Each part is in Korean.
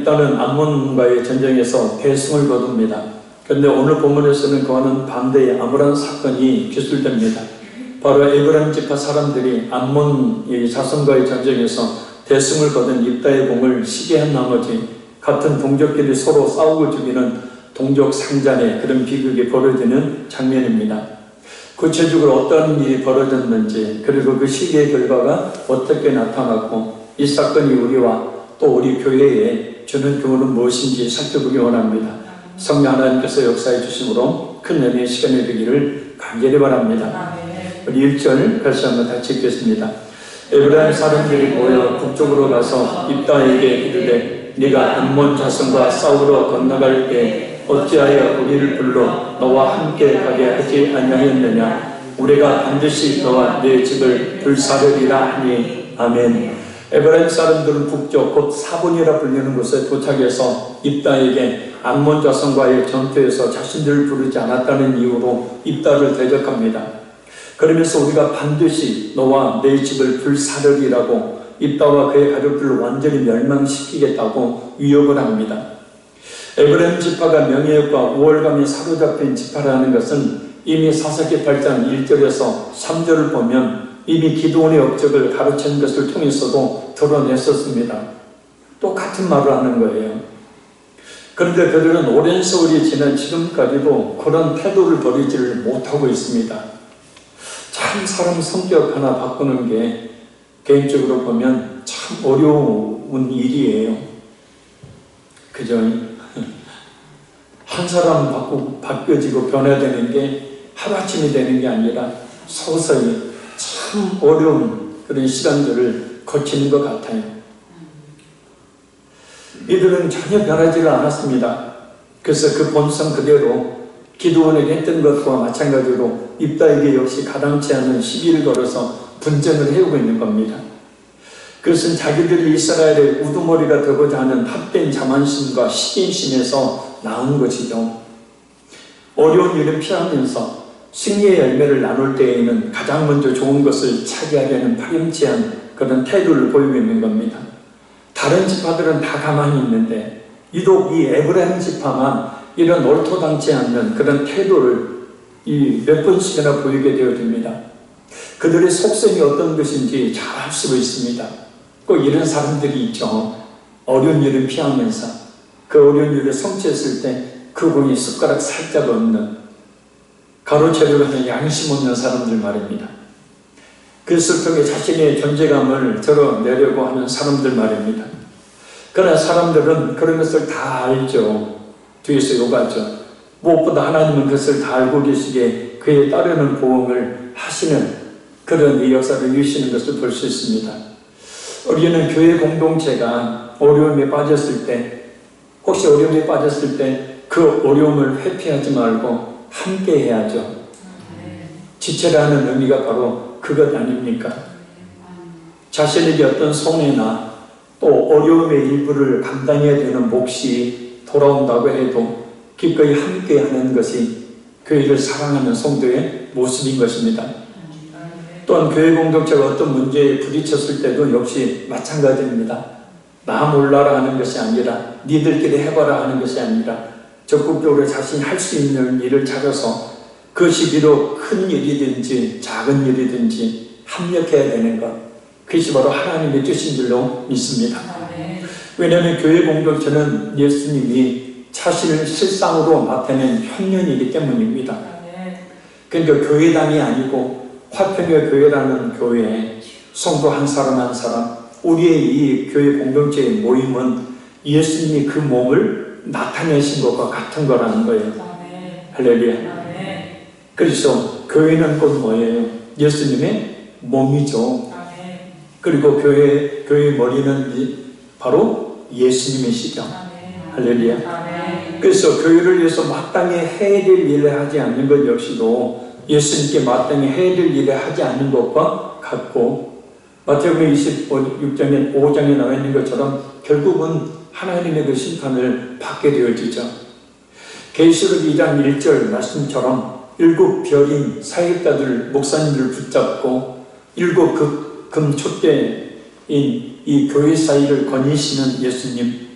입다는 암몬과의 전쟁에서 대승을 거둡니다. 그런데 오늘 본문에서는 그와는 반대의 암울한 사건이 기술됩니다. 바로 에브라임 지파 사람들이 암몬 자손과의 전쟁에서 대승을 거둔 입다의 공을 시기한 나머지 같은 동족끼리 서로 싸우고 죽이는 동족 상잔의 그런 비극이 벌어지는 장면입니다. 구체적으로 어떤 일이 벌어졌는지, 그리고 그 시기의 결과가 어떻게 나타났고 이 사건이 우리와 또 우리 교회에 주는 교훈은 무엇인지 살펴보기 원합니다. 성령 하나님께서 역사해 주심으로 큰 은혜의 시간이 되기를 간절히 바랍니다. 우리 1절 다시 한번 같이 읽겠습니다. 에브라임 사람들이 모여 북쪽으로 가서 입다에게 이르되 네가 암몬 자손과 싸우러 건너갈 때 어찌하여 우리를 불러 너와 함께 가게 하지 아니하였느냐. 우리가 반드시 너와 네 집을 불사르리라 하니. 아멘. 에브라임 사람들은 북쪽 곧 사본이라 불리는 곳에 도착해서 입다에게 암몬 자손과의 전투에서 자신들을 부르지 않았다는 이유로 입다를 대적합니다. 그러면서 우리가 반드시 너와 네 집을 불사르리라고 입다와 그의 가족들을 완전히 멸망시키겠다고 위협을 합니다. 에브라임 지파가 명예욕과 우월감에 사로잡힌 지파라는 것은 이미 사사기 8장 1절에서 3절을 보면 이미 기드온의 업적을 가르치는 것을 통해서도 드러냈었습니다. 똑같은 말을 하는 거예요. 그런데 그들은 오랜 세월이 지난 지금까지도 그런 태도를 버리지를 못하고 있습니다. 참 사람 성격 하나 바꾸는 게 개인적으로 보면 참 어려운 일이에요. 그죠? 한 사람 바뀌어지고 변화되는 게 하루아침이 되는 게 아니라 서서히 참 어려운 그런 시간들을 거치는 것 같아요. 이들은 전혀 변하지를 않았습니다. 그래서 그 본성 그대로 기드온에게 했던 것과 마찬가지로 입다에게 역시 가당치 않은 시기를 걸어서 분쟁을 해오고 있는 겁니다. 그것은 자기들이 이스라엘의 우두머리가 되고자 하는 헛된 자만심과 시기심에서 나온 것이죠. 어려운 일을 피하면서 승리의 열매를 나눌 때에는 가장 먼저 좋은 것을 차지하려는 파렴치한 그런 태도를 보이고 있는 겁니다. 다른 지파들은 다 가만히 있는데 유독 이 에브라임 지파만 이런 옳토당치 않는 그런 태도를 몇 번씩이나 보이게 되어집니다. 그들의 속성이 어떤 것인지 잘 알 수 있습니다. 꼭 이런 사람들이 있죠. 어려운 일을 피하면서 그 어려운 일을 성취했을 때 그분이 숟가락 살짝 없는 가로채려고 하는 양심 없는 사람들 말입니다. 그것을 통해 자신의 존재감을 드러내려고 하는 사람들 말입니다. 그러나 사람들은 그런 것을 다 알죠. 뒤에서 욕하죠. 무엇보다 하나님은 그것을 다 알고 계시기에 그에 따르는 보응을 하시는 그런 이 역사를 이루시는 것을 볼 수 있습니다. 우리는 교회 공동체가 어려움에 빠졌을 때, 혹시 어려움에 빠졌을 때 그 어려움을 회피하지 말고 함께 해야죠. 지체라는 의미가 바로 그것 아닙니까? 자신에게 어떤 손해나 또 어려움의 일부를 감당해야 되는 몫이 돌아온다고 해도 기꺼이 함께 하는 것이 교회를 사랑하는 성도의 모습인 것입니다. 또한 교회 공동체가 어떤 문제에 부딪혔을 때도 역시 마찬가지입니다. 나 몰라라 하는 것이 아니라 니들끼리 해봐라 하는 것이 아니라 적극적으로 자신이 할 수 있는 일을 찾아서 그것이 비록 큰 일이든지 작은 일이든지 협력해야 되는 것, 그것이 바로 하나님의 뜻인 줄로 믿습니다. 왜냐하면 교회 공동체는 예수님이 자신을 실상으로 나타낸 현면이기 때문입니다. 그러니까 교회당이 아니고 화평의 교회라는 교회에 성도 한 사람 한 사람, 우리의 이 교회 공동체의 모임은 예수님이 그 몸을 나타내신 것과 같은 거라는 거예요. 할렐루야. 그래서 교회는 곧 뭐예요? 예수님의 몸이죠. 그리고 교회의 머리는 바로 예수님이시죠. 할렐루야. 그래서 교회를 위해서 마땅히 해야 될 일을 하지 않는 것 역시도 예수님께 마땅히 해야 될 일을 하지 않는 것과 같고, 마태복음 26장에 나와 있는 것처럼 결국은 하나님의 그 심판을 받게 되어지죠. 계시록 2장 1절 말씀처럼 7 별인 사역자들 목사님들을 붙잡고 7 금촛대인 이 교회 사이를 거니시는 예수님,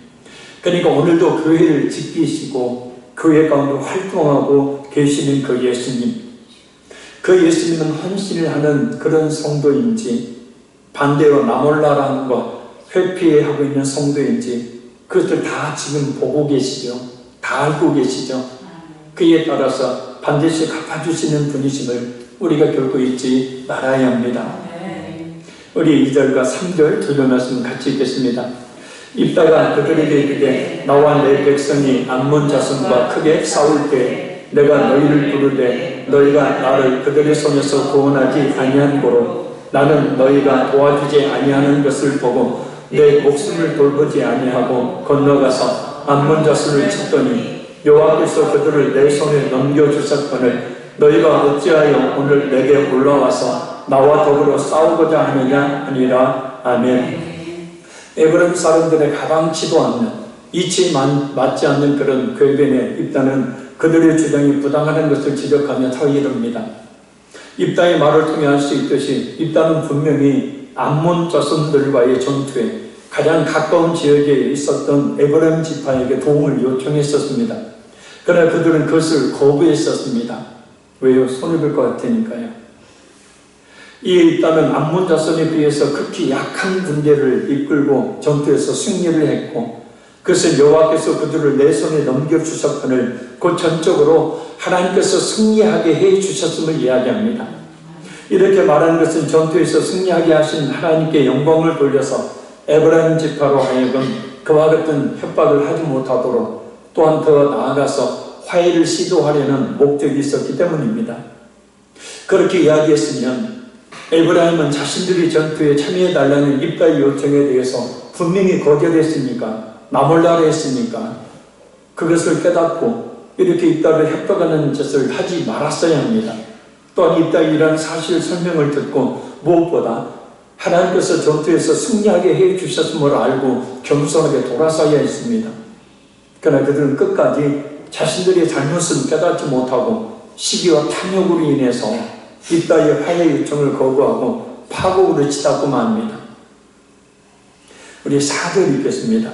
그러니까 오늘도 교회를 지키시고 교회 가운데 활동하고 계시는 그 예수님, 그 예수님은 헌신을 하는 그런 성도인지 반대로 나몰라라는 것 회피하고 있는 성도인지 그것들 다 지금 보고 계시죠. 다 알고 계시죠. 그에 따라서 반드시 갚아주시는 분이심을 우리가 결코 잊지 말아야 합니다. 우리 2절과 3절 두 절 말씀 같이 읽겠습니다. 입다가 그들에게 이르되 나와 내 백성이 암몬 자손과 크게 싸울 때 내가 너희를 부르되 너희가 나를 그들의 손에서 구원하지 아니한 고로 나는 너희가 도와주지 아니하는 것을 보고 내 목숨을 돌보지 아니하고 건너가서 암몬 자손을 쳤더니 여호와께서 그들을 내 손에 넘겨주셨거늘 너희가 어찌하여 오늘 내게 올라와서 나와 더불어 싸우고자 하느냐 하니라. 아멘. 에브라임 사람들의 가당치도 않는 이치 맞지 않는 그런 궤변에 입다는 그들의 주장이 부당하는 것을 지적하며 더 이릅니다. 입다의 말을 통해 알 수 있듯이 입다는 분명히 암몬 자손들과의 전투에 가장 가까운 지역에 있었던 에브라임 지파에게 도움을 요청했었습니다. 그러나 그들은 그것을 거부했었습니다. 왜요? 손해볼 것 같으니까요. 이에 입다는 암몬 자손에 비해서 극히 약한 군대를 이끌고 전투에서 승리를 했고 그것은 여호와께서 그들을 내 손에 넘겨주셨거늘 그 전적으로 하나님께서 승리하게 해주셨음을 이야기합니다. 이렇게 말하는 것은 전투에서 승리하게 하신 하나님께 영광을 돌려서 에브라임 지파로 하여금 그와 같은 협박을 하지 못하도록 또한 더 나아가서 화해를 시도하려는 목적이 있었기 때문입니다. 그렇게 이야기했으면 에브라임은 자신들이 전투에 참여해달라는 입다의 요청에 대해서 분명히 거절했으니까 나몰라라 했으니까 그것을 깨닫고 이렇게 입다를 협박하는 짓을 하지 말았어야 합니다. 또한 입다의 이러한 사실 설명을 듣고 무엇보다 하나님께서 전투에서 승리하게 해주셨음을 알고 겸손하게 돌아서야 했습니다. 그러나 그들은 끝까지 자신들의 잘못을 깨닫지 못하고 시기와 탐욕으로 인해서 입다의 화해 요청을 거부하고 파국으로 치닫고 맙니다. 우리 4절 읽겠습니다.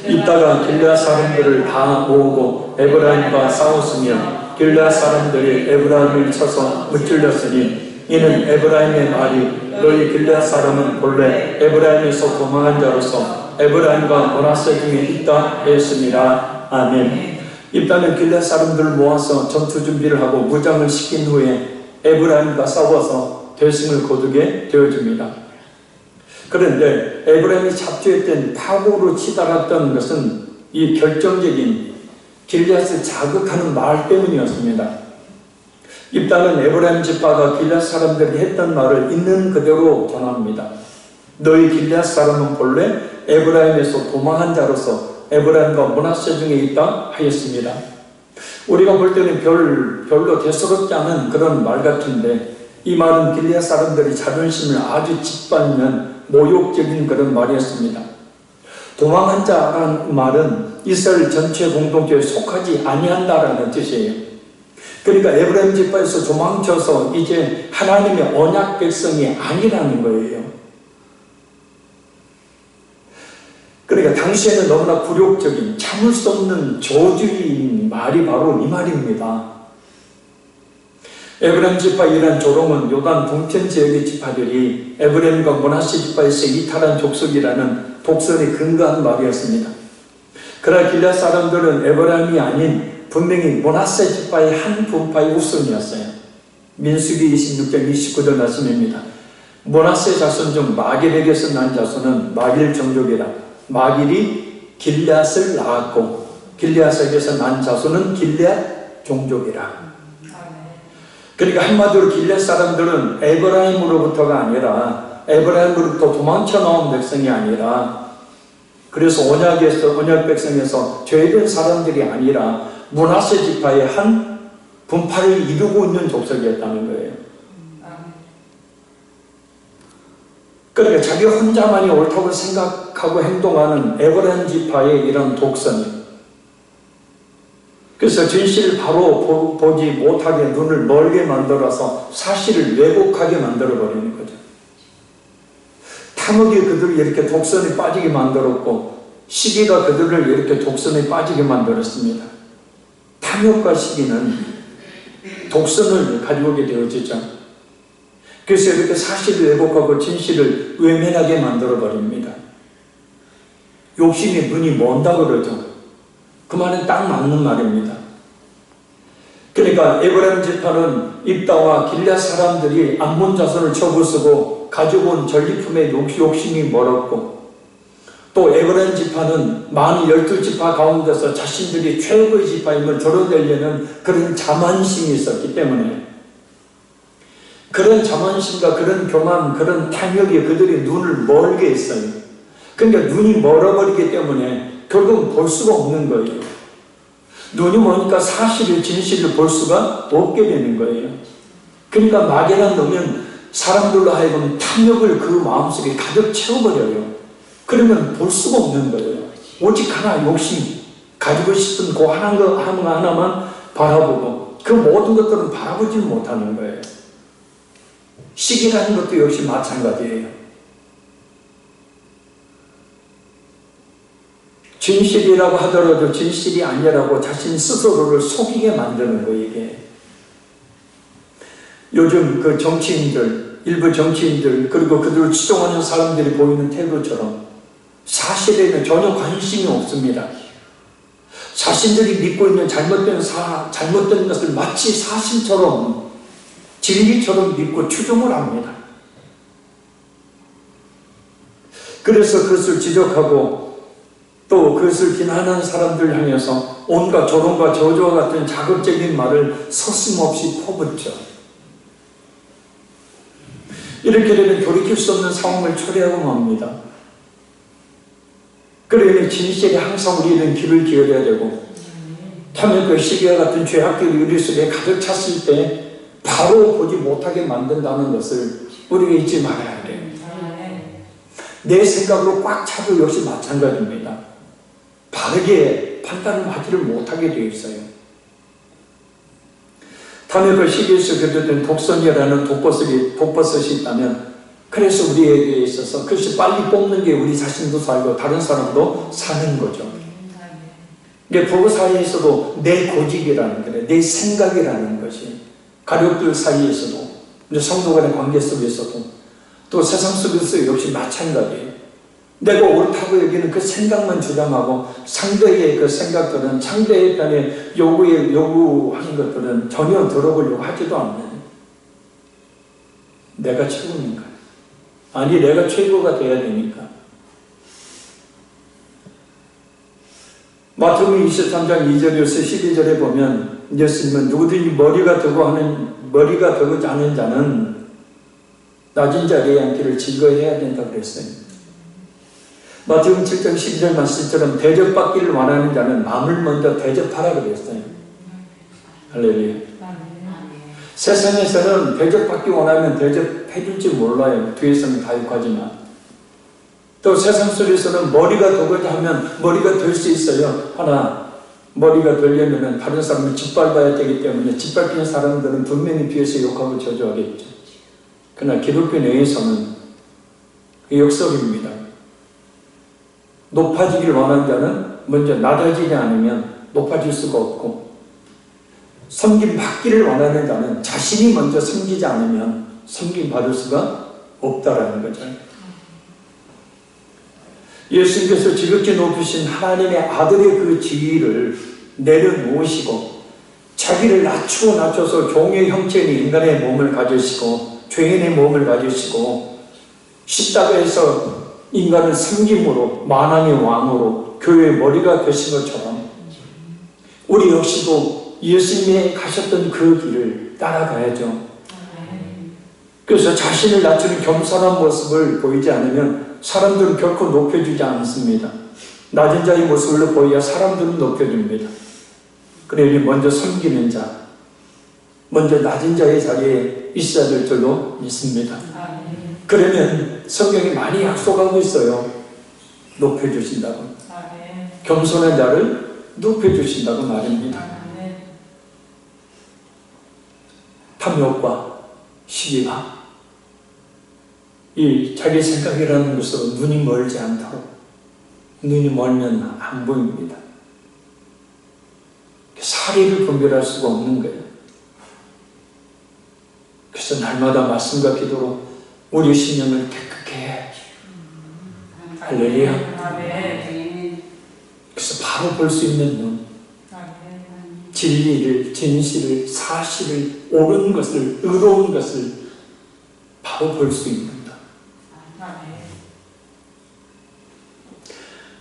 입다가 길르앗 사람들을 다 모으고 에브라임과 싸웠으며 길르앗 사람들이 에브라임을 쳐서 무찔렀으니 이는 에브라임의 말이 너희 길르앗 사람은 본래 에브라임에서 도망한 자로서 에브라임과 므낫세 중에 있다 했습니다. 아멘. 입다는 길르앗 사람들을 모아서 전투 준비를 하고 무장을 시킨 후에 에브라임과 싸워서 대승을 거두게 되어줍니다. 그런데 에브라임이 잡주했던 파국으로 치달았던 것은 이 결정적인 길르앗을 자극하는 말 때문이었습니다. 입다는 에브라임 지파가 길르앗 사람들이 했던 말을 있는 그대로 전합니다. 너희 길르앗 사람은 본래 에브라임에서 도망한 자로서 에브라임과 므낫세 중에 있다 하였습니다. 우리가 볼 때는 별로 대수롭지 않은 그런 말 같은데 이 말은 길르앗 사람들이 자존심을 아주 짓밟는 모욕적인 그런 말이었습니다. 도망한 자라는 말은 이스라엘 전체 공동체에 속하지 아니한다라는 뜻이에요. 그러니까 에브라임 지파에서 도망쳐서 이제 하나님의 언약 백성이 아니라는 거예요. 그러니까 당시에는 너무나 굴욕적인 참을 수 없는 저주인 말이 바로 이 말입니다. 에브라임 지파의 이러한 조롱은 요단 동편 지역의 지파들이 에브라임과 므낫세 지파에서 이탈한 족속이라는 독선에 근거한 말이었습니다. 그러나 길르앗 사람들은 에브라임이 아닌 분명히 므낫세 지파의 한 분파의 후손이었어요. 민수기 26장 29절 말씀입니다. 므낫세 자손 중 마길에게서 난 자손은 마길 종족이라 마길이 길르앗을 낳았고 길르앗에게서 난 자손은 길르앗 종족이라. 그러니까 한마디로 길르앗 사람들은 에브라임으로부터가 아니라 에브라임으로부터 도망쳐 나온 백성이 아니라 그래서 언약 백성에서 죄된 사람들이 아니라 므낫세 지파의 한 분파를 이루고 있는 족속이었다는 거예요. 그러니까 자기 혼자만이 옳다고 생각하고 행동하는 에브라임 지파의 이런 독선이 그래서 진실을 바로 보지 못하게 눈을 멀게 만들어서 사실을 왜곡하게 만들어버리는 거죠. 탐욕이 그들을 이렇게 독선에 빠지게 만들었고 시기가 그들을 이렇게 독선에 빠지게 만들었습니다. 탐욕과 시기는 독선을 가져오게 되어지죠. 그래서 이렇게 사실을 왜곡하고 진실을 외면하게 만들어버립니다. 욕심이 눈이 먼다 그러죠. 그 말은 딱 맞는 말입니다. 그러니까 에브라임 지파는 입다와 길앗 사람들이 암몬 자손을 쳐부수고 가져온 전리품의 욕심이 멀었고, 또 에브라임 지파는 만 12지파 가운데서 자신들이 최고의 지파임을 드러내려는 그런 자만심이 있었기 때문에, 그런 자만심과 그런 교만, 그런 탐욕이 그들의 눈을 멀게 했어요. 그러니까 눈이 멀어버리기 때문에 결국은 볼 수가 없는 거예요. 눈이 머니까 사실을, 진실을 볼 수가 없게 되는 거예요. 그러니까 막연한 놈은 사람들로 하여금 탐욕을 그 마음속에 가득 채워버려요. 그러면 볼 수가 없는 거예요. 오직 하나 욕심, 가지고 싶은 그 하나만 바라보고 그 모든 것들은 바라보지 못하는 거예요. 시기라는 것도 역시 마찬가지예요. 진실이라고 하더라도 진실이 아니라고 자신 스스로를 속이게 만드는 거예요, 이게. 요즘 그 정치인들, 일부 정치인들, 그리고 그들을 추종하는 사람들이 보이는 태도처럼 사실에는 전혀 관심이 없습니다. 자신들이 믿고 있는 잘못된 것을 마치 사실처럼, 진리처럼 믿고 추종을 합니다. 그래서 그것을 지적하고 또 그것을 비난하는 사람들 향해서 온갖 조롱과 저주와 같은 자극적인 말을 서슴없이 퍼붓죠. 이렇게 되면 돌이킬 수 없는 상황을 초래하고 맙니다. 그러니 진실이 항상 우리는 귀를 기울여야 되고, 탐욕과 시기와 같은 죄악들이 우리 속에 가득 찼을 때 바로 보지 못하게 만든다는 것을 우리가 잊지 말아야 돼요. 내 생각으로 꽉 차도 역시 마찬가지입니다. 바르게 판단을 하지를 못하게 되어 있어요. 탐욕과 시기에서 교조된 독선이라는 독버섯이 있다면, 그래서 우리에게 있어서 그것이 빨리 뽑는 게 우리 자신도 살고 다른 사람도 사는 거죠. 근데 부부 사이에서도 내 고집이라는 거예요. 내 생각이라는 것이, 가족들 사이에서도, 성도 간의 관계 속에서도, 또 세상 속에서 역시 마찬가지예요. 내가 옳다고 여기는 그 생각만 주장하고 상대의 그 생각들은, 상대의 편에 요구하는 것들은 전혀 들어보려고 하지도 않는, 내가 최고인가? 아니, 내가 최고가 돼야 되니까. 마태복음 23장 2절에서 12절에 보면 예수님은 누구든지 머리가 되고자 하는 자는 낮은 자리에 앉기를 즐거워해야 된다고 그랬어요. 마태복음 7장 12절 말씀처럼 대접받기를 원하는 자는 남을 먼저 대접하라 그랬어요. 할렐루야. 세상에서는 대접받기 원하면 대접해줄지 몰라요. 뒤에서는 다 욕하지만. 또 세상 속에서는 머리가 되고자 하면 머리가 될 수 있어요. 하나, 머리가 되려면 다른 사람을 짓밟아야 되기 때문에 짓밟히는 사람들은 분명히 뒤에서 욕하고 저주하겠죠. 그러나 기독교 내에서는 그 역설입니다. 높아지길 원하는 자는 먼저 낮아지지 않으면 높아질 수가 없고, 섬김 받기를 원하는 자는 자신이 먼저 섬기지 않으면 섬김 받을 수가 없다라는 거죠. 예수님께서 지극히 높으신 하나님의 아들의 그 지위를 내려놓으시고 자기를 낮춰서 종의 형체인 인간의 몸을 가지시고 죄인의 몸을 가지시고 십자가에서 인간을 섬김으로 만왕의 왕으로 교회의 머리가 되신 것처럼 우리 역시도 예수님이 가셨던 그 길을 따라가야죠. 그래서 자신을 낮추는 겸손한 모습을 보이지 않으면 사람들은 결코 높여주지 않습니다. 낮은 자의 모습을 보여야 사람들은 높여줍니다. 그러니 먼저 섬기는 자, 먼저 낮은 자의 자리에 있어야 될 줄로 믿습니다. 그러면 성경이 많이 약속하고 있어요. 높여주신다고. 겸손한 자를 높여주신다고 말입니다. 탐욕과 시기와 이 자기 생각이라는 것으로 눈이 멀지 않도록 눈이 멀면 안 보입니다. 사리를 분별할 수가 없는 거예요. 그래서 날마다 말씀과 기도로 우리 신령을 깨끗게 해. 할렐루야. 그래서 바로 볼 수 있는 눈, 진리를, 진실을, 사실을, 옳은 것을, 의로운 것을 바로 볼 수 있는 것.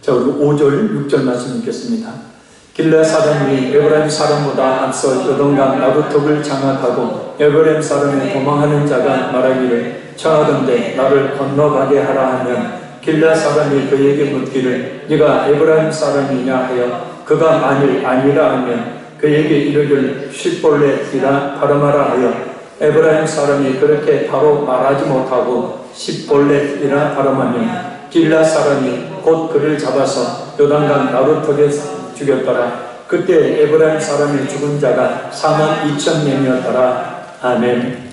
자, 우리 5절, 6절 말씀 읽겠습니다. 길르앗 사람이 에브라임 사람보다 앞서 요단강 나루톱을 장악하고 에브라임 사람이 도망하는 자가 말하기를 청하건대 나를 건너가게 하라 하면 길르앗 사람이 그에게 묻기를 네가 에브라임 사람이냐 하여 그가 만일 아니라 하면 그에게 이르기를 십볼렛이라 발음하라 하여 에브라임 사람이 그렇게 바로 말하지 못하고 십볼렛이라 발음하면 길르앗 사람이 곧 그를 잡아서 요단강 나루턱에 죽였더라. 그때 에브라임 사람이 죽은 자가 42,000명이었더라. 아멘.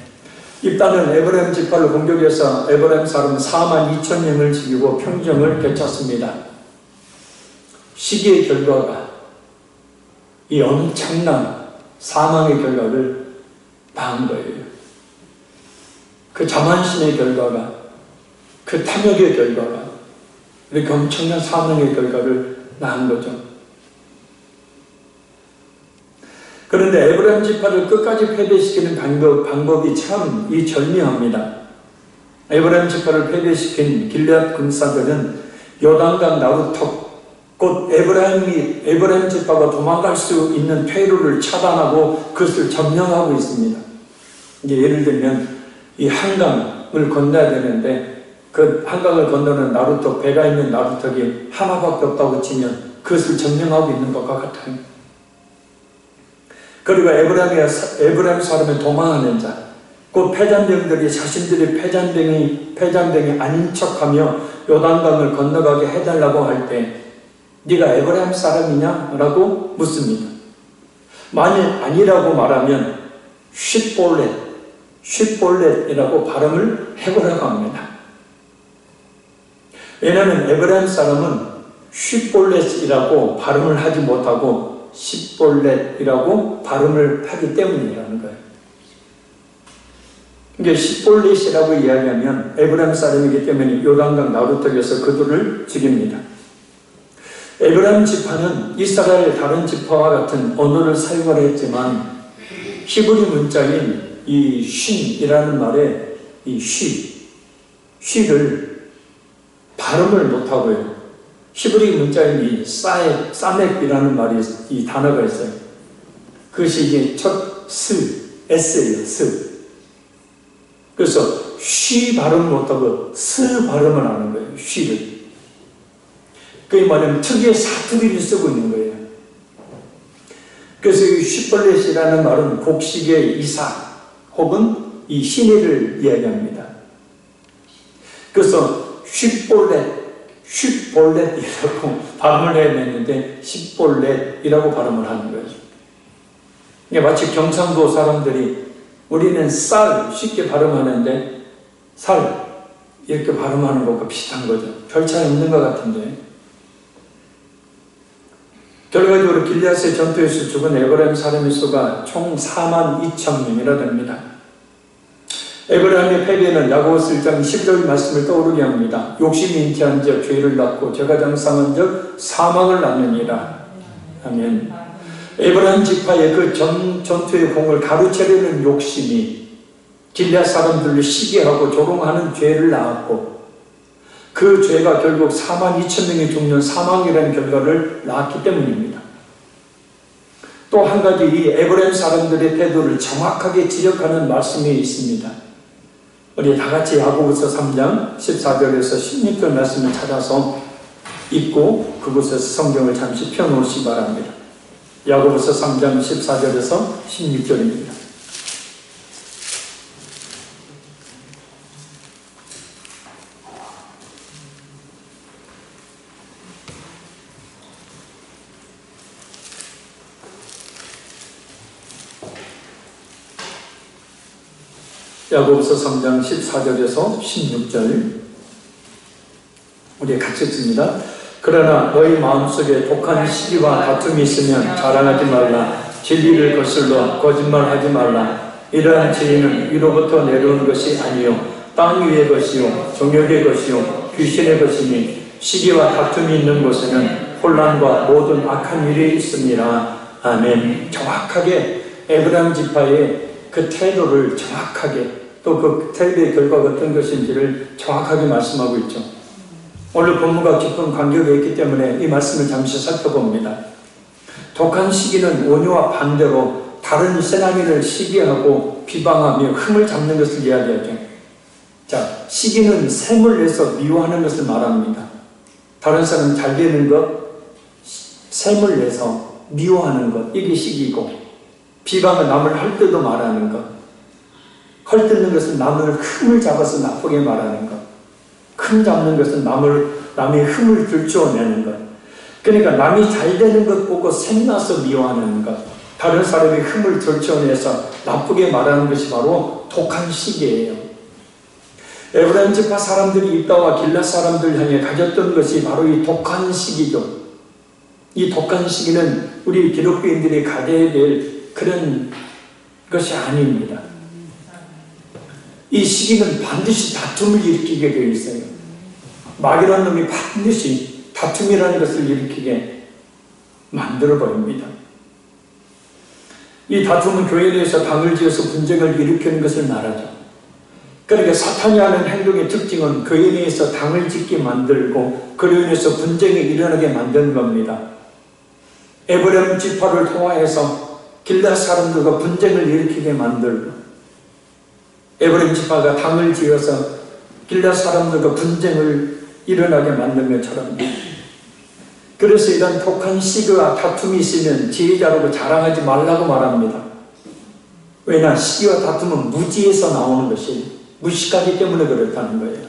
입다는 에브라임 지파를 공격해서 에브라임 사람 42,000명을 죽이고 평정을 되찾습니다. 시기의 결과가 이 엄청난 사망의 결과를 낳은 거예요. 그 자만심의 결과가, 그 탐욕의 결과가 이렇게 엄청난 사망의 결과를 낳은 거죠. 그런데 에브라임 지파를 끝까지 패배시키는 방법이 참 절묘합니다. 에브라임 지파를 패배시킨 길르앗 군사들은 요단강 나루턱, 곧 에브라임 지파가 도망갈 수 있는 퇴로를 차단하고 그것을 점령하고 있습니다. 이제 예를 들면 이 한강을 건너야 되는데 그 한강을 건너는 나루턱, 배가 있는 나루턱이 하나밖에 없다고 치면 그것을 점령하고 있는 것과 같아요. 그리고 에브라임 사람의 도망하는 자, 곧 패잔병들이 자신들이 패잔병이 아닌 척하며 요단강을 건너가게 해달라고 할 때 네가 에브라임 사람이냐? 라고 묻습니다. 만일 아니라고 말하면 쉿볼렛이라고 발음을 해보라고 합니다. 왜냐하면 에브라임 사람은 쉿볼렛이라고 발음을 하지 못하고 십볼렛이라고 발음을 하기 때문이라는 거예요. 그러니까 십볼렛이라고 이야기하면 에브라임 사람이기 때문에 요단강 나루턱에서 그들을 죽입니다. 에브라임 지파는 이스라엘 다른 지파와 같은 언어를 사용을 했지만 히브리 문자인 이 쉰이라는 말에 이 쉬를 발음을 못하고요. 히브리 문자인 이 사멕이라는 말이 이 단어가 있어요. 그것이 이게 첫 S예요. 스. 그래서 쉬 발음을 못하고 스 발음을 하는 거예요. 쉬를. 그게 뭐냐면 특유의 사투리를 쓰고 있는 거예요. 그래서 이 쉿볼렛이라는 말은 곡식의 이삭 혹은 이 신의를 이야기합니다. 그래서 쉿볼렛이라고 발음을 해냈는데 십볼렛이라고 발음을 하는 거예요. 이게 마치 경상도 사람들이 우리는 쌀 쉽게 발음하는데 살 이렇게 발음하는 것과 비슷한 거죠. 별 차이 없는 것 같은데. 결과적으로 길르앗의 전투에서 죽은 에브라임 사람의 수가 총 42,000명이나 됩니다. 에브라임의 패배는 야고보서 1장 10절 말씀을 떠오르게 합니다. 욕심이 인티한 적 죄를 낳고 죄가 장상한 적 사망을 낳느니라. 아멘. 에브라임 지파의 그 전투의 공을 가로채려는 욕심이 길르앗 사람들을 시기하고 조롱하는 죄를 낳았고 그 죄가 결국 42,000명이 죽는 사망이라는 결과를 낳았기 때문입니다. 또 한 가지 이 에브라임 사람들의 태도를 정확하게 지적하는 말씀이 있습니다. 우리 다 같이 야고보서 3장 14절에서 16절 말씀을 찾아서 읽고 그곳에서 성경을 잠시 펴놓으시기 바랍니다. 야고보서 3장 14절에서 16절입니다. 야고보서 3장 14절에서 16절 우리 같이 읽습니다. 그러나 너희 마음속에 독한 시기와 다툼이 있으면 자랑하지 말라. 진리를 거슬러 거짓말하지 말라. 이러한 죄는 위로부터 내려오는 것이 아니요 땅 위의 것이요 정욕의 것이요 귀신의 것이니 시기와 다툼이 있는 곳에는 혼란과 모든 악한 일이 있습니다. 아멘. 정확하게 에브라임 지파의 그 태도를 정확하게 또 그 태도의 결과가 어떤 것인지를 정확하게 말씀하고 있죠. 오늘 본문과 깊은 관계가 있기 때문에 이 말씀을 잠시 살펴봅니다. 독한 시기는 온유와 반대로 다른 세상인을 시기하고 비방하며 흠을 잡는 것을 이야기하죠. 자, 시기는 샘을 내서 미워하는 것을 말합니다. 다른 사람 잘 되는 것, 샘을 내서 미워하는 것, 이게 시기고, 비방은 남을 헐뜯어 말하는 것, 헐뜯는 것은 남을 흠을 잡아서 나쁘게 말하는 것, 흠 잡는 것은 남의 흠을 들추어내는 것. 그러니까 남이 잘 되는 것 보고 샘나서 미워하는 것, 다른 사람의 흠을 들춰내서 나쁘게 말하는 것이 바로 독한 시기예요. 에브라임 지파 사람들이 입다와 길앗 사람들 향해 가졌던 것이 바로 이 독한 시기죠. 이 독한 시기는 우리 기독교인들이 가져야 될 그런 것이 아닙니다. 이 시기는 반드시 다툼을 일으키게 되어 있어요. 마귀라는 놈이 반드시 다툼이라는 것을 일으키게 만들어버립니다. 이 다툼은 교회 내에서 당을 지어서 분쟁을 일으키는 것을 말하죠. 그러니까 사탄이 하는 행동의 특징은 교회 내에서 당을 짓게 만들고 그로 인해서 분쟁이 일어나게 만드는 겁니다. 에브라임 지파를 통하여서 길앗 사람들과 분쟁을 일으키게 만들고 에브라임 지파가 당을 지어서 길앗 사람들과 분쟁을 일어나게 만든 것처럼 그래서 이런 독한 시기와 다툼이 있으면 지혜자라고 자랑하지 말라고 말합니다. 왜냐? 시기와 다툼은 무지에서 나오는 것이 무식하기 때문에 그렇다는 거예요.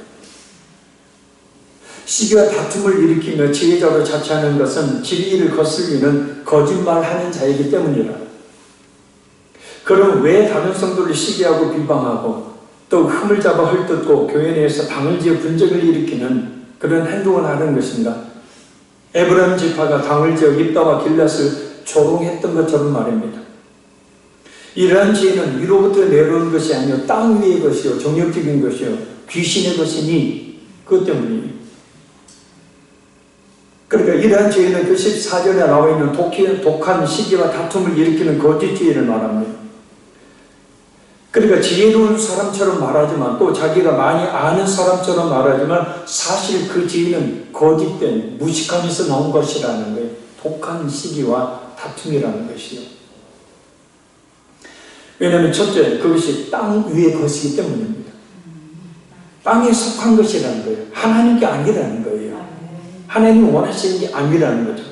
시기와 다툼을 일으키며 지혜자로 자처하는 것은 진리를 거슬리는 거짓말하는 자이기 때문이라. 그럼 왜 다른 성도를 시기하고 비방하고 또 흠을 잡아 헐뜯고 교회 내에서 당을 지어 분쟁을 일으키는 그런 행동을 하는 것인가? 에브라임 지파가 당을 지어 입다와 길앗을 조롱했던 것처럼 말입니다. 이러한 지혜는 위로부터 내려오는 것이 아니요 땅 위의 것이요 정욕적인 것이요 귀신의 것이니 그것 때문이에요. 그러니까 이러한 지혜는 그 14절에 나와 있는 독한 시기와 다툼을 일으키는 거짓 지혜를 말합니다. 그러니까 지혜로운 사람처럼 말하지만 또 자기가 많이 아는 사람처럼 말하지만 사실 그 지혜는 거짓된 무식함에서 나온 것이라는 거예요. 독한 시기와 다툼이라는 것이요. 왜냐하면 첫째, 그것이 땅 위의 것이기 때문입니다. 땅에 속한 것이라는 거예요. 하나님께 아니라는 거예요. 하나님이 원하시는 게 아니라는 거죠.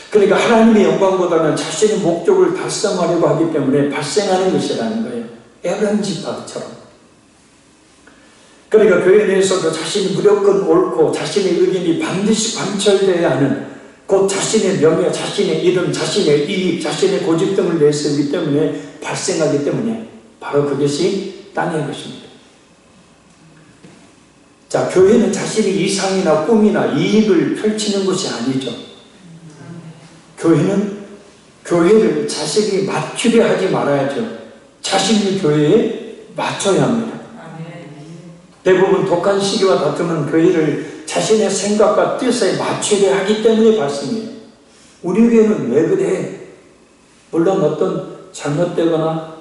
그러니까 하나님의 영광보다는 자신의 목적을 달성하려고 하기 때문에 발생하는 것이라는 거예요. 에브라임 지파처럼. 그러니까 교회 내에서도 자신이 무조건 옳고 자신의 의견이 반드시 관철되어야 하는 곧 자신의 명예, 자신의 이름, 자신의 이익, 자신의 고집 등을 내세우기 때문에 발생하기 때문에 바로 그것이 땅의 것입니다. 자, 교회는 자신의 이상이나 꿈이나 이익을 펼치는 것이 아니죠. 교회는 교회를 자식이 맞추려 하지 말아야죠. 자신이 교회에 맞춰야 합니다. 대부분 독한 시기와 다툼은 교회를 자신의 생각과 뜻에 맞추려 하기 때문에 발생해요. 우리 교회는 왜 그래? 물론 어떤 잘못되거나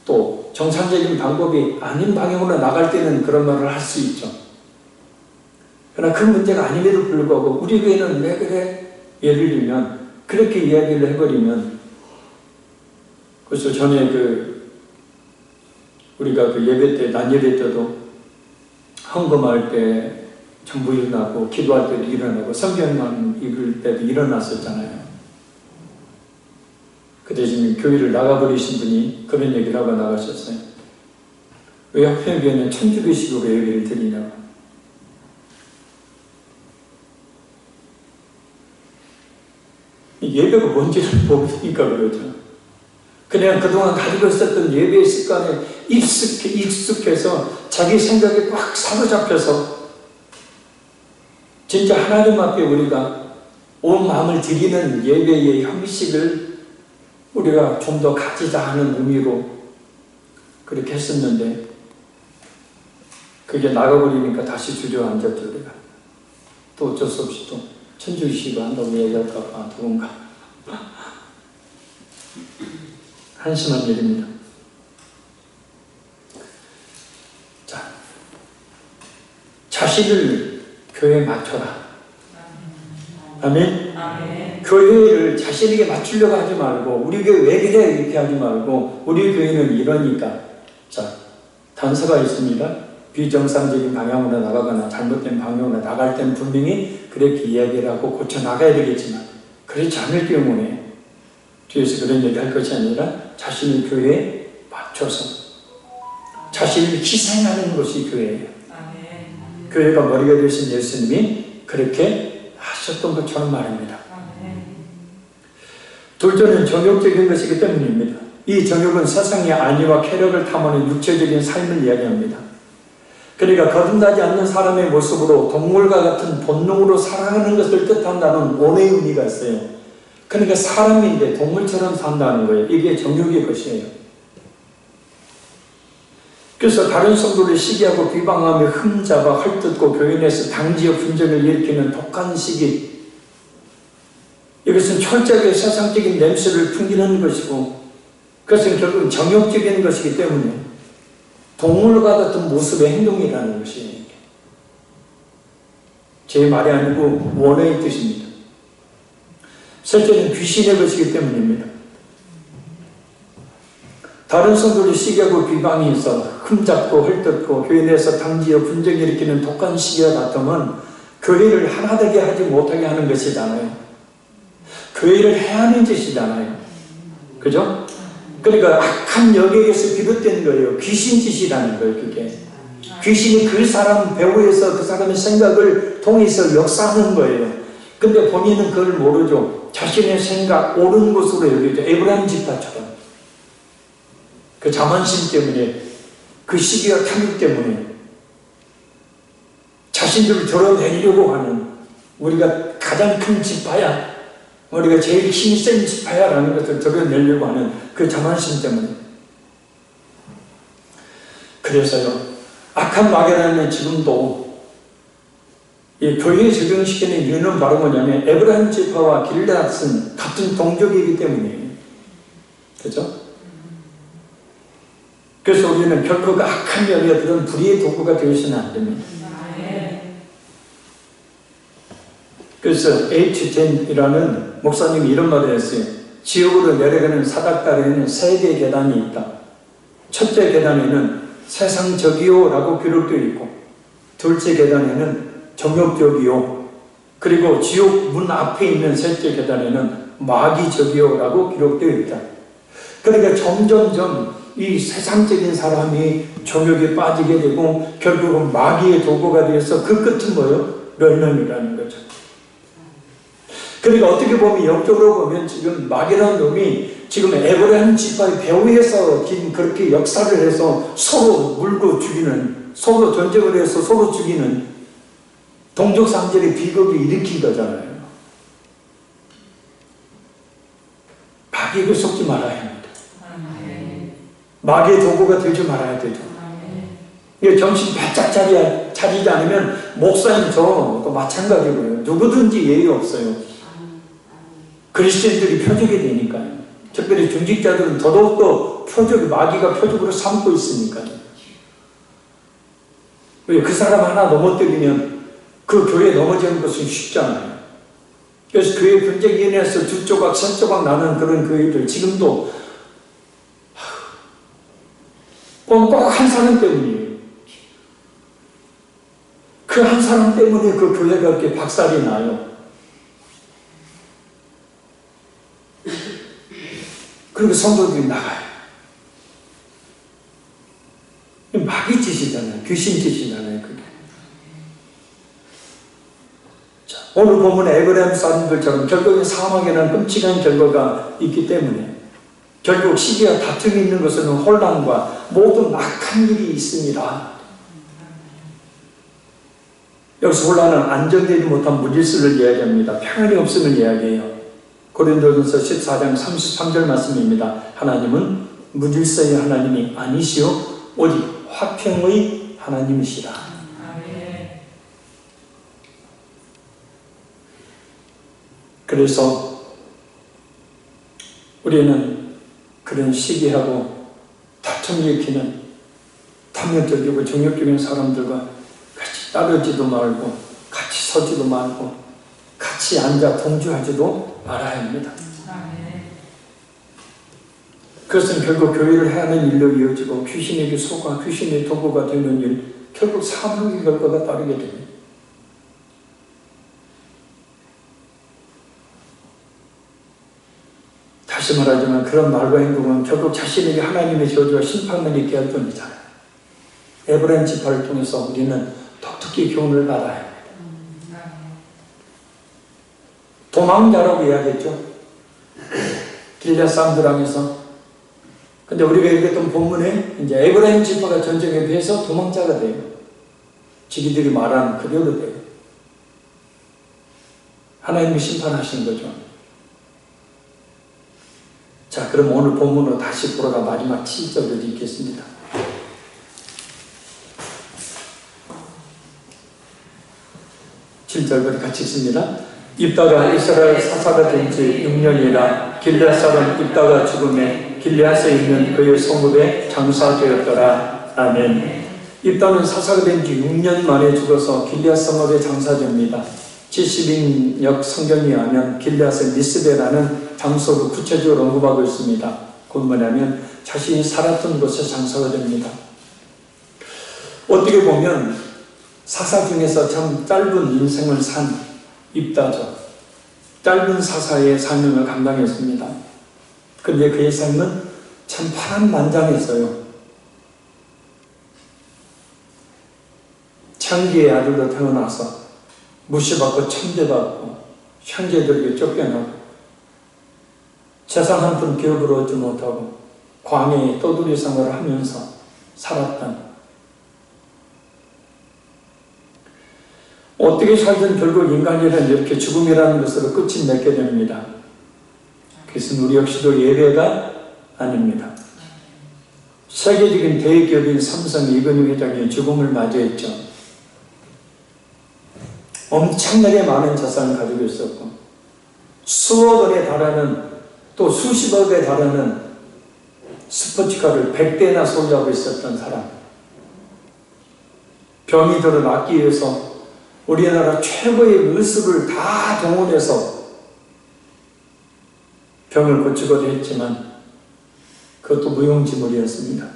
또 정상적인 방법이 아닌 방향으로 나갈 때는 그런 말을 할 수 있죠. 그러나 그 문제가 아님에도 불구하고 우리 교회는 왜 그래? 예를 들면 그렇게 이야기를 해버리면 그래서 전에 우리가 예배 때, 낮 예배 때도 헌금할 때 전부 일어나고 기도할 때도 일어나고 성경만 읽을 때도 일어났었잖아요. 그 대신 교회를 나가버리신 분이 그런 얘기를 하고 나가셨어요. 왜 학평교회는 천주교식으로 예배를 드리냐고. 예배가 뭔지를 모르니까 그러죠. 그냥 그동안 가지고 있었던 예배의 습관에 익숙해서 자기 생각에 꽉 사로잡혀서 진짜 하나님 앞에 우리가 온 마음을 드리는 예배의 형식을 우리가 좀 더 가지자 하는 의미로 그렇게 했었는데 그게 나가버리니까 다시 주저앉았죠. 우리가 또 어쩔 수 없이 또 천주의식을 한다고 얘기할까봐 누군가 한심한 일입니다. 자, 자신을 교회에 맞춰라. 아멘? 아멘. 교회를 자신에게 맞추려고 하지 말고 우리 교회 왜 그래 이렇게 하지 말고 우리 교회는 이러니까. 자, 단서가 있습니다. 비정상적인 방향으로 나가거나 잘못된 방향으로 나갈 때는 분명히 그렇게 이야기를 하고 고쳐 나가야 되겠지만 그렇지 않을 경우에 뒤에서 그런 얘기 할 것이 아니라 자신의 교회에 맞춰서 자신을 희생하는 것이 교회예요. 아멘. 교회가 머리가 되신 예수님이 그렇게 하셨던 것처럼 말입니다. 아멘. 둘째는 정욕적인 것이기 때문입니다. 이 정욕은 세상의 안위와 쾌락을 탐하는 육체적인 삶을 이야기합니다. 그러니까 거듭나지 않는 사람의 모습으로 동물과 같은 본능으로 살아가는 것을 뜻한다는 원의 의미가 있어요. 그러니까 사람인데 동물처럼 산다는 거예요. 이게 정욕의 것이에요. 그래서 다른 성도를 시기하고 비방하며 흠잡아 헐뜯고 교회 내에서 당지와 분쟁을 일으키는 독한 시기, 이것은 철저하게 세상적인 냄새를 풍기는 것이고 그것은 결국 정욕적인 것이기 때문에 동물과 같은 모습의 행동이라는 것이 제 말이 아니고 원어의 뜻입니다. 셋째는 귀신의 것이기 때문입니다. 다른 성도를 시기하고 비방이 있어 흠잡고 헐뜯고 교회 내에서 당지와 분쟁을 일으키는 독한 시기와 같으면 교회를 하나 되게 하지 못하게 하는 것이잖아요. 교회를 해야 하는 짓이잖아요. 그죠? 그러니까 악한 영역에서 비롯된 거예요. 귀신 짓이라는 거예요. 그게 귀신이 그 사람 배후에서 그 사람의 생각을 통해서 역사하는 거예요. 근데 본인은 그걸 모르죠. 자신의 생각 옳은 것으로 여기죠. 에브라임 지파처럼 그 자만심 때문에 그 시기와 탐욕 때문에 자신들을 드러내려고 하는 우리가 가장 큰 지파야, 우리가 제일 힘이 센 지파야라는 것을 드러내려고 하는 그 자만심 때문에. 그래서요, 악한 마귀라는 지금도 이 교회에 적용시키는 이유는 바로 뭐냐면 에브라임 지파와 길앗은 같은 동족이기 때문이에요. 그죠? 그래서 우리는 결코 그 악한 영역들은 불의의 도구가 되어서는 안 됩니다. 그래서 H.Gen이라는 목사님이 이런 말을 했어요. 지옥으로 내려가는 사닥다리에는 세 개의 계단이 있다. 첫째 계단에는 세상적이요 라고 기록되어 있고, 둘째 계단에는 정욕적이요, 그리고 지옥 문 앞에 있는 셋째 계단에는 마귀적이요 라고 기록되어 있다. 그러니까 점점점 이 세상적인 사람이 정욕에 빠지게 되고 결국은 마귀의 도구가 되어서 그 끝은 뭐예요? 멸망이라는 거죠. 그러니까 어떻게 보면 영적으로 보면 지금 마귀라는 놈이 지금 에브라임 지파의 배후에서 지금 그렇게 역사를 해서 서로 물고 죽이는, 서로 전쟁을 해서 서로 죽이는 동족상절의 비극을 일으킨 거잖아요. 마귀에게 속지 말아야 합니다. 마귀의 도구가 되지 말아야 되죠. 이게 정신 바짝 차리지 않으면 목사님 저도 마찬가지고요. 누구든지 예의 없어요. 그리스도인들이 표적이 되니까요. 특별히 중직자들은 더더욱더 마귀가 표적으로 삼고 있으니까요. 그 사람 하나 넘어뜨리면 그 교회에 넘어지는 것은 쉽잖아요. 그래서 교회 분쟁이 인해서 두 조각, 세 조각 나는 그런 교회들 지금도 꼭 한 사람 때문이에요. 그 한 사람 때문에 그 교회가 이렇게 박살이 나요. 그리고 성도들이 나가요. 마귀 짓이잖아요. 귀신 짓이잖아요. 그게. 자, 오늘 보면 에브라임 사람들처럼 결국엔 사망에는 끔찍한 결과가 있기 때문에 결국 시기와 다툼이 있는 것은 혼란과 모든 악한 일이 있습니다. 여기서 혼란은 안정되지 못한 무질서를 이야기합니다. 평안이 없음을 이야기해요. 고린도전서 14장 33절 말씀입니다. 하나님은 무질서의 하나님이 아니시오 오직 화평의 하나님이시라. 그래서 우리는 그런 시기하고 다툼 일으키는 탐욕적이고 정욕적인 사람들과 같이 따르지도 말고 같이 서지도 말고 같이 앉아 동조하지도 말아야 합니다. 그것은 결국 교회를 해하는 일로 이어지고 귀신에게 속아 귀신의 도구가 되는 일, 결국 사망의 결과가 따르게 됩니다. 다시 말하지만 그런 말과 행동은 결국 자신에게 하나님의 저주와 심판만 있게 할 뿐이잖아요. 에브라임 지파를 통해서 우리는 독특히 교훈을 받아야 합니다. 도망자라고 이야기했죠. 길앗 사람들 향해서. 근데 우리가 읽었던 본문에 이제 에브라임 지파가 전쟁에 비해서 도망자가 돼요. 지기들이 말하는 그대로 돼요. 하나님이 심판하시는 거죠. 자, 그럼 오늘 본문으로 다시 돌아가 마지막 7절을 읽겠습니다. 7절부터 같이 읽습니다. 입다가 이스라엘 사사가 된 지 6년이라 길앗 사람 입다가 죽음에 길앗에 있는 그의 성읍에 장사되었더라. 아멘. 입다는 사사가 된 지 6년 만에 죽어서 길앗 성읍에 장사됩니다. 70인역 성경에 하면 길앗의 미스베라는 장소로 구체적으로 언급하고 있습니다. 그 뭐냐면 자신이 살았던 곳에 장사가 됩니다. 어떻게 보면 사사 중에서 참 짧은 인생을 산 입다죠. 짧은 사사의 사명을 감당했습니다. 그런데 그의 삶은 참 파란만장했어요. 창기의 아들로 태어나서 무시받고 천대받고 형제들에게 쫓겨나고 재산 한 푼 기업을 얻지 못하고 광야에 떠돌이 생활을 하면서 살았던, 어떻게 살든 결국 인간이란 이렇게 죽음이라는 것으로 끝이 맺게 됩니다. 그것은 우리 역시도 예외가 아닙니다. 세계적인 대기업인 삼성 이건희 회장이 죽음을 맞이했죠. 엄청나게 많은 자산을 가지고 있었고 수억 원에 달하는 또 수십억에 달하는 스포츠카를 100대나 소유하고 있었던 사람. 병이들을 낫기 위해서 우리나라 최고의 의술을 다 동원해서 병을 고치고도 했지만 그것도 무용지물이었습니다.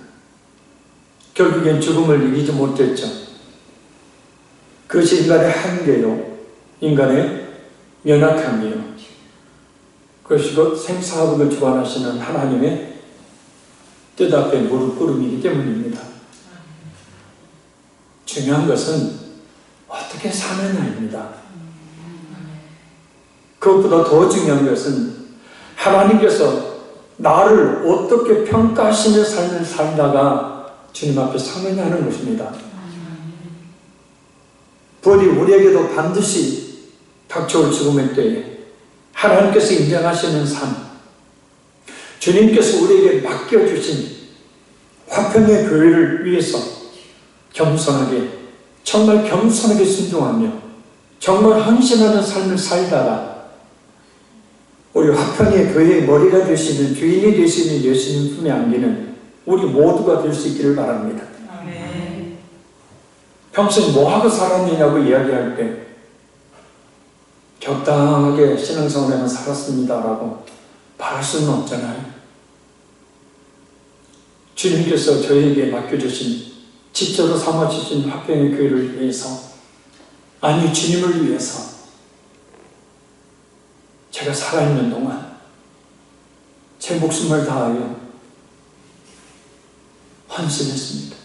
결국엔 죽음을 이기지 못했죠. 그것이 인간의 한계요, 인간의 연약함이요. 그것이 곧 생사화복을 주관하시는 하나님의 뜻 앞에 무릎 꿇음이기 때문입니다. 중요한 것은 어떻게 사느냐입니다. 그것보다 더 중요한 것은 하나님께서 나를 어떻게 평가하시며 삶을 살다가 주님 앞에 서느냐 하는 것입니다. 부디 우리에게도 반드시 닥쳐올 죽음의 때에 하나님께서 인정하시는 삶, 주님께서 우리에게 맡겨주신 화평의 교회를 위해서 겸손하게, 정말 겸손하게 순종하며 정말 헌신하는 삶을 살다가 우리 화평의 교회의 머리가 되시는, 주인이 되시는 예수님 품에 안기는 우리 모두가 될 수 있기를 바랍니다. 아멘. 평생 뭐하고 살았느냐고 이야기할 때 적당하게 신앙생활에만 살았습니다라고 말할 수는 없잖아요. 주님께서 저에게 맡겨주신, 지체로 삼아주신 화평의 교회를 위해서, 아니 주님을 위해서 제가 살아있는 동안 제 목숨을 다하여 헌신했습니다.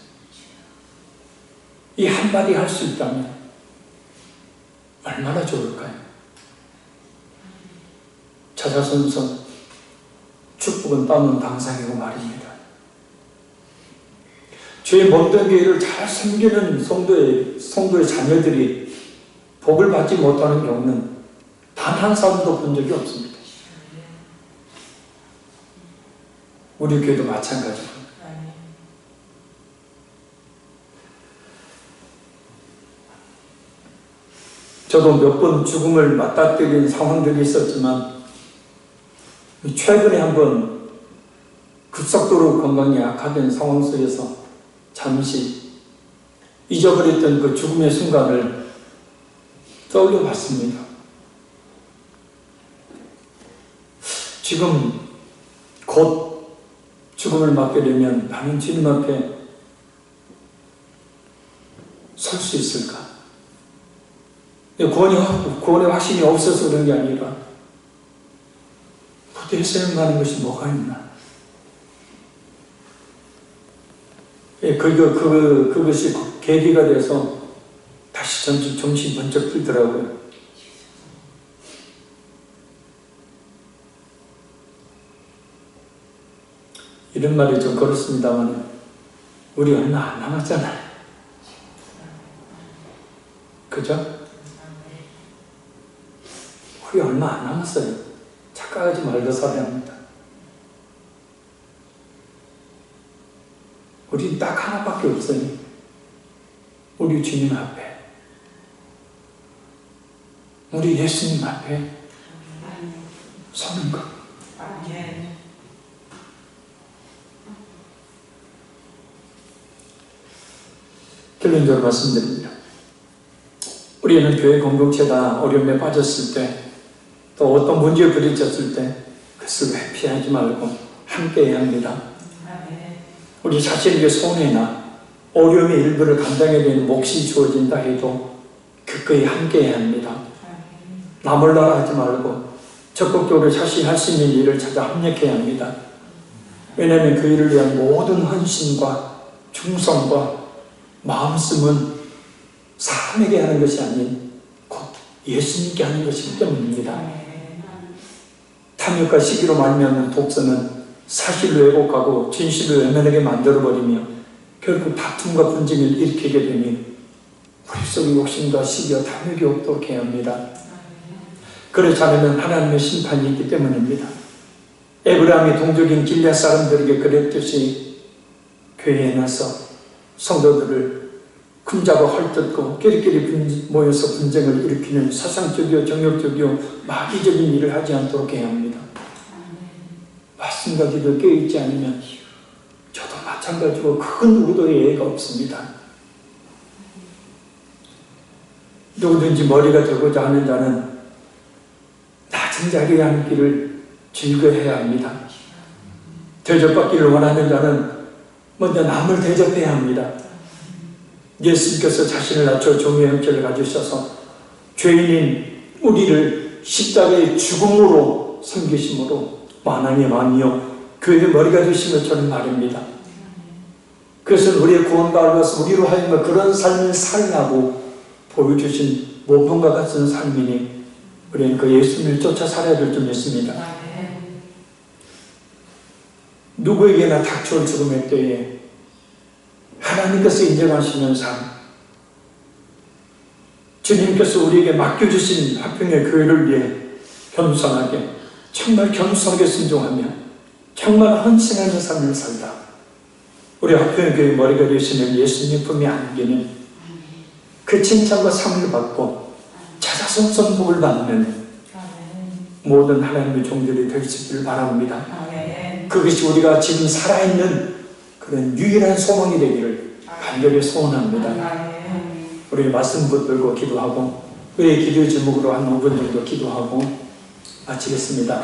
이 한마디 할 수 있다면 얼마나 좋을까요? 자자손손 축복은 따는 당상이고 말입니다. 주의 몸된 교회를 잘 섬기는 성도의 자녀들이 복을 받지 못하는 경우는 단 한 사람도 본 적이 없습니다. 우리 교회도 마찬가지고. 저도 몇 번 죽음을 맞닥뜨린 상황들이 있었지만 최근에 한번 급속도로 건강이 악화된 상황 속에서 잠시 잊어버렸던 그 죽음의 순간을 떠올려 봤습니다. 지금 곧 죽음을 맞게 되면 나는 주님 앞에 설 수 있을까? 구원의 확신이 없어서 그런 게 아니라 부대에 가는 것이 뭐가 있나? 그것이 계기가 돼서 다시 정신이 번쩍 들더라고요. 이런 말이 좀 그렇습니다만 우리 얼마 안 남았잖아요. 그죠? 우리 얼마 안 남았어요. 착각하지 말고 살아야 합니다. 우리 딱 하나밖에 없어요. 우리 주님 앞에, 우리 예수님 앞에 서는 것. 결론적으로 말씀드립니다. 우리는 교회 공동체가 어려움에 빠졌을 때, 또 어떤 문제에 부딪혔을 때 그것을 회피하지 말고 함께 해야 합니다. 우리 자신에게 손해나 어려움의 일부를 감당해야 되는 몫이 주어진다 해도 그거에 함께 해야 합니다. 나 몰라라 하지 말고 적극적으로 자신이 할 수 있는 일을 찾아 협력해야 합니다. 왜냐하면 그 일을 위한 모든 헌신과 충성과 마음씀은 사람에게 하는 것이 아닌 곧 예수님께 하는 것이기 때문입니다. 탐욕과 시기로 말미암는 독선은 사실을 왜곡하고 진실을 외면하게 만들어버리며 결국 다툼과 분쟁을 일으키게 되니 머릿속에 욕심과 시기와 탐욕이 없도록 해야 합니다. 그렇지 않으면 하나님의 심판이 있기 때문입니다. 에브라함이 동족인 길앗 사람들에게 그랬듯이 교회에 나서 성도들을 금자가 헐뜯고 끼리끼리 모여서 분쟁을 일으키는 사상적이요 정욕적이요 마귀적인 일을 하지 않도록 해야 합니다. 말씀과 기도에 깨어있지 않으면 저도 마찬가지고 큰 의도의 예가 없습니다. 누구든지 머리가 되고자 하는 자는 낮은 자리에 앉기를 즐겨해야 합니다. 대접받기를 원하는 자는 먼저 남을 대접해야 합니다. 예수님께서 자신을 낮춰 종의 형체를 가지셔서 죄인인 우리를 십자가의 죽음으로 섬기심으로 만왕의 왕이요 교회의 머리가 되신 것처럼 말입니다. 그것은 우리의 구원과 알아서 우리로 하여금 그런 삶을 살라고 보여주신 모범과 같은 삶이니 우리는 그 예수님을 쫓아 살아야 될 줄 믿습니다. 누구에게나 닥쳐올 죽음의 때에 하나님께서 인정하시는 삶, 주님께서 우리에게 맡겨주신 화평의 교회를 위해 겸손하게, 정말 겸손하게 순종하며 정말 헌신하는 삶을 살다 우리 화평의 교회 머리가 되시는 예수님 품에 안기는 그 칭찬과 상을 받고 자자손손 복을 받는 모든 하나님의 종들이 될 수 있기를 바랍니다. 그것이 우리가 지금 살아있는 그런 유일한 소망이 되기를 간절히 소원합니다. 우리 말씀 붙들고 기도하고 우리의 기도의 제목으로 한 5분 정도 기도하고 마치겠습니다.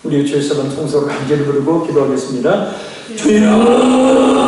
우리 주의 서번 통성으로 간절히 부르고 기도하겠습니다. 주여